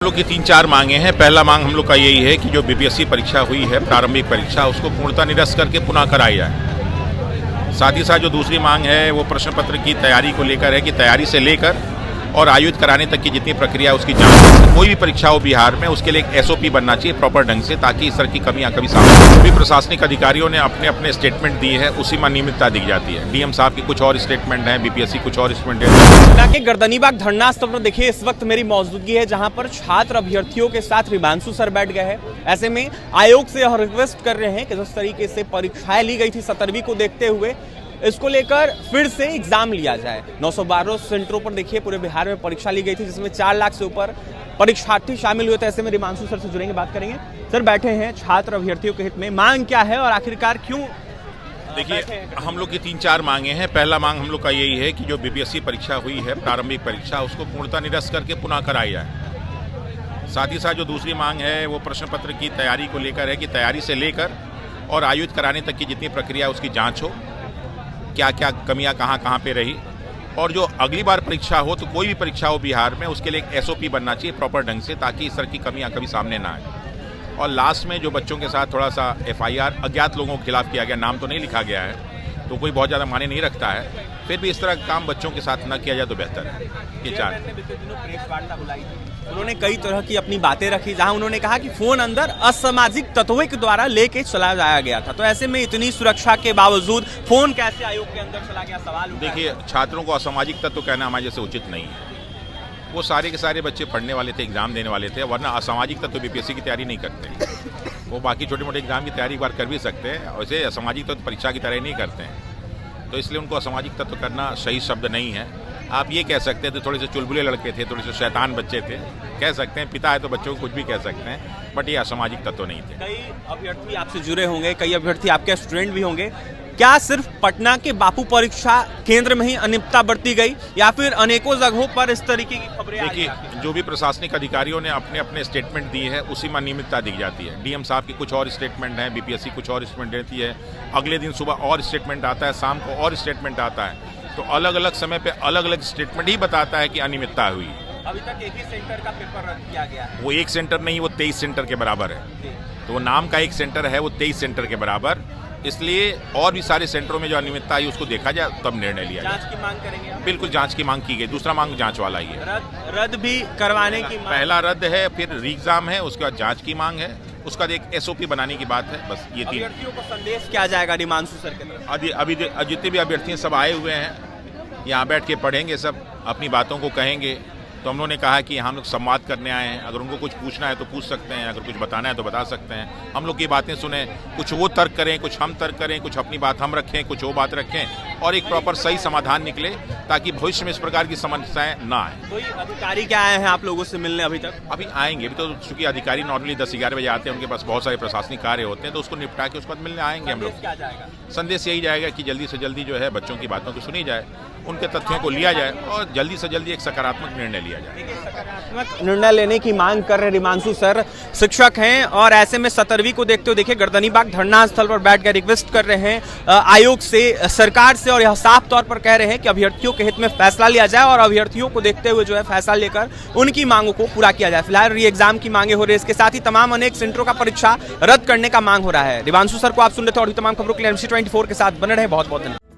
हम लोग की 3-4 मांगे हैं। पहला मांग हम लोग का यही है कि जो बीपीएससी परीक्षा हुई है, प्रारंभिक परीक्षा, उसको पूर्णतः निरस्त करके पुनः कराई जाए। साथ ही साथ जो दूसरी मांग है वो प्रश्न पत्र की तैयारी को लेकर है कि तैयारी से लेकर और आयोजित कराने तक की जितनी प्रक्रिया उसकी जांच, कोई भी परीक्षा हो बिहार में उसके लिए एक एसओपी बनना चाहिए प्रॉपर ढंग से, ताकि इस तरह की कमियां कभी सामने जो भी प्रशासनिक अधिकारियों ने अपने अपने स्टेटमेंट दिए हैं उसी में अनियमितता दी जाती है। डीएम साहब की कुछ और स्टेटमेंट है, बीपीएससी कुछ और स्टेटमेंट है। के गर्दनीबाग धरना स्थल पर देखिए इस वक्त मेरी मौजूदगी है, जहां पर छात्र अभ्यर्थियों के साथ रिमांशु सर बैठ गए हैं। ऐसे में आयोग से यह रिक्वेस्ट कर रहे हैं कि जिस तरीके से परीक्षाएं ली गई थी 17वीं को देखते हुए, इसको लेकर फिर से एग्जाम लिया जाए। 912 सेंटरों पर देखिए पूरे बिहार में परीक्षा ली गई थी, जिसमें 4 लाख से ऊपर परीक्षार्थी शामिल हुए थे। ऐसे में रिमांशु सर से जुड़ेंगे, बात करेंगे। सर बैठे हैं, छात्र अभ्यर्थियों के हित में मांग क्या है और आखिरकार क्यों? देखिए, हम लोग की 3-4 मांगे हैं। पहला मांग हम लोग का यही है कि जो बीपीएससी परीक्षा हुई है, प्रारंभिक परीक्षा, उसको पूर्णतः निरस्त करके पुनः कराई जाए। साथ ही साथ जो दूसरी मांग है वो प्रश्न पत्र की तैयारी को लेकर है कि तैयारी से लेकर और आयोजित कराने तक की जितनी प्रक्रिया उसकी जांच हो, क्या क्या कमियां कहाँ पे रही, और जो अगली बार परीक्षा हो तो कोई भी परीक्षा हो बिहार में उसके लिए एक एसओपी बनना चाहिए प्रॉपर ढंग से, ताकि इस तरह की कमियां कभी सामने ना आए। और लास्ट में जो बच्चों के साथ थोड़ा सा एफआईआर अज्ञात लोगों के खिलाफ किया गया, नाम तो नहीं लिखा गया है तो कोई बहुत ज़्यादा माने नहीं रखता है, फिर भी इस तरह का काम बच्चों के साथ न किया जाए तो बेहतर है। ये चार उन्होंने कई तरह की अपनी बातें रखी, जहां उन्होंने कहा कि फोन अंदर असामाजिक तत्वों के द्वारा लेके चला जाया गया था, तो ऐसे में इतनी सुरक्षा के बावजूद फोन कैसे आयोग के अंदर चला गया, सवाल उठा है। देखिए, छात्रों को असामाजिक तत्व कहना हमारे जैसे उचित नहीं है। वो सारे के सारे बच्चे पढ़ने वाले थे, एग्जाम देने वाले थे, वरना असामाजिक तत्व बीपीएससी की तैयारी नहीं करते। वो बाकी छोटे मोटे एग्जाम की तैयारी एक बार कर भी सकते हैं, वैसे असामाजिक तत्व परीक्षा की तैयारी नहीं करते हैं, तो इसलिए उनको असामाजिक तत्व करना सही शब्द नहीं है। आप ये कह सकते थे थोड़े से चुलबुले लड़के थे, थोड़े से शैतान बच्चे थे, कह सकते हैं, पिता है तो बच्चों को कुछ भी कह सकते हैं, बट ये असामाजिक तत्व नहीं थे। कई अभ्यर्थी आपसे जुड़े होंगे, कई अभ्यर्थी आपके स्टूडेंट भी होंगे। क्या सिर्फ पटना के बापू परीक्षा केंद्र में ही अनियमितता बरती गई या फिर अनेकों जगहों पर इस तरीके की खबरें? देखिए, जो भी प्रशासनिक अधिकारियों ने अपने अपने स्टेटमेंट दिए हैं उसी में अनियमितता दी जाती है। डीएम साहब की कुछ और स्टेटमेंट है, बीपीएससी कुछ और स्टेटमेंट देती है, अगले दिन सुबह और स्टेटमेंट आता है, शाम को और स्टेटमेंट आता है, तो अलग अलग समय पे अलग अलग स्टेटमेंट ही बताता है कि अनियमितता हुई। अभी तक एक ही सेंटर का पेपर रद्द किया गया है। वो एक सेंटर नहीं, वो 23 सेंटर के बराबर है। तो वो नाम का एक सेंटर है, वो 23 सेंटर के बराबर, इसलिए और भी सारे सेंटरों में जो अनियमितता आई उसको देखा जाए, तब निर्णय लिया जाए। जांच की मांग करेंगे आप? बिल्कुल, जांच की मांग की गई। दूसरा मांग जांच वाला ही है। रद्द भी करवाने की मांग? पहला रद्द है, फिर री एग्जाम है, उसके बाद जांच की मांग है, उसका एक एसओपी बनाने की बात है। बस ये 3। अभ्यर्थियों को संदेश क्या जाएगा रिमांशु सर के तरफ? अभी जितने भी अभ्यर्थी सब आए हुए हैं, यहाँ बैठ के पढ़ेंगे, सब अपनी बातों को कहेंगे। तो हम लोगों ने कहा कि हम लोग संवाद करने आए हैं, अगर उनको कुछ पूछना है तो पूछ सकते हैं, अगर कुछ बताना है तो बता सकते हैं। हम लोग की बातें सुने, कुछ वो तर्क करें, कुछ हम तर्क करें, कुछ अपनी बात हम रखें, कुछ वो बात रखें, और एक प्रॉपर सही समाधान निकले, ताकि भविष्य में इस प्रकार की समस्याएं ना आए। कोई अधिकारी क्या आए हैं आप लोगों से मिलने अभी तक? अभी आएंगे, अभी तो चूंकि अधिकारी नॉर्मली 10-11 बजे आते हैं, उनके पास बहुत सारे प्रशासनिक कार्य होते हैं, तो उसको निपटा के उसके बाद मिलने आएंगे हम लोग। क्या जाएगा? संदेश यही जाएगा कि जल्दी से जल्दी जो है बच्चों की बातों को सुनी जाए, उनके तथ्यों को लिया जाए और जल्दी से जल्दी एक सकारात्मक निर्णय लिया जाए। सकारात्मक निर्णय लेने की मांग कर रहे रिमांशु सर शिक्षक हैं, और ऐसे में 17वीं को देखते हुए देखिए गर्दनीबाग धरना स्थल पर बैठकर रिक्वेस्ट कर रहे हैं आयोग से, सरकार से, और यह साफ तौर पर कह रहे हैं कि अभ्यर्थियों के हित में फैसला लिया जाए और अभ्यर्थियों को देखते हुए जो है फैसला लेकर उनकी मांगों को पूरा किया जाए। फिलहाल री एग्जाम की मांगे हो रही है, इसके साथ ही तमाम अनेक सेंटरों का परीक्षा रद्द करने का मांग हो रहा है। रिमांशु सर को आप सुन रहे थे, और तमाम खबरों के लिए MC24 के साथ बने रहे। बहुत बहुत धन्यवाद।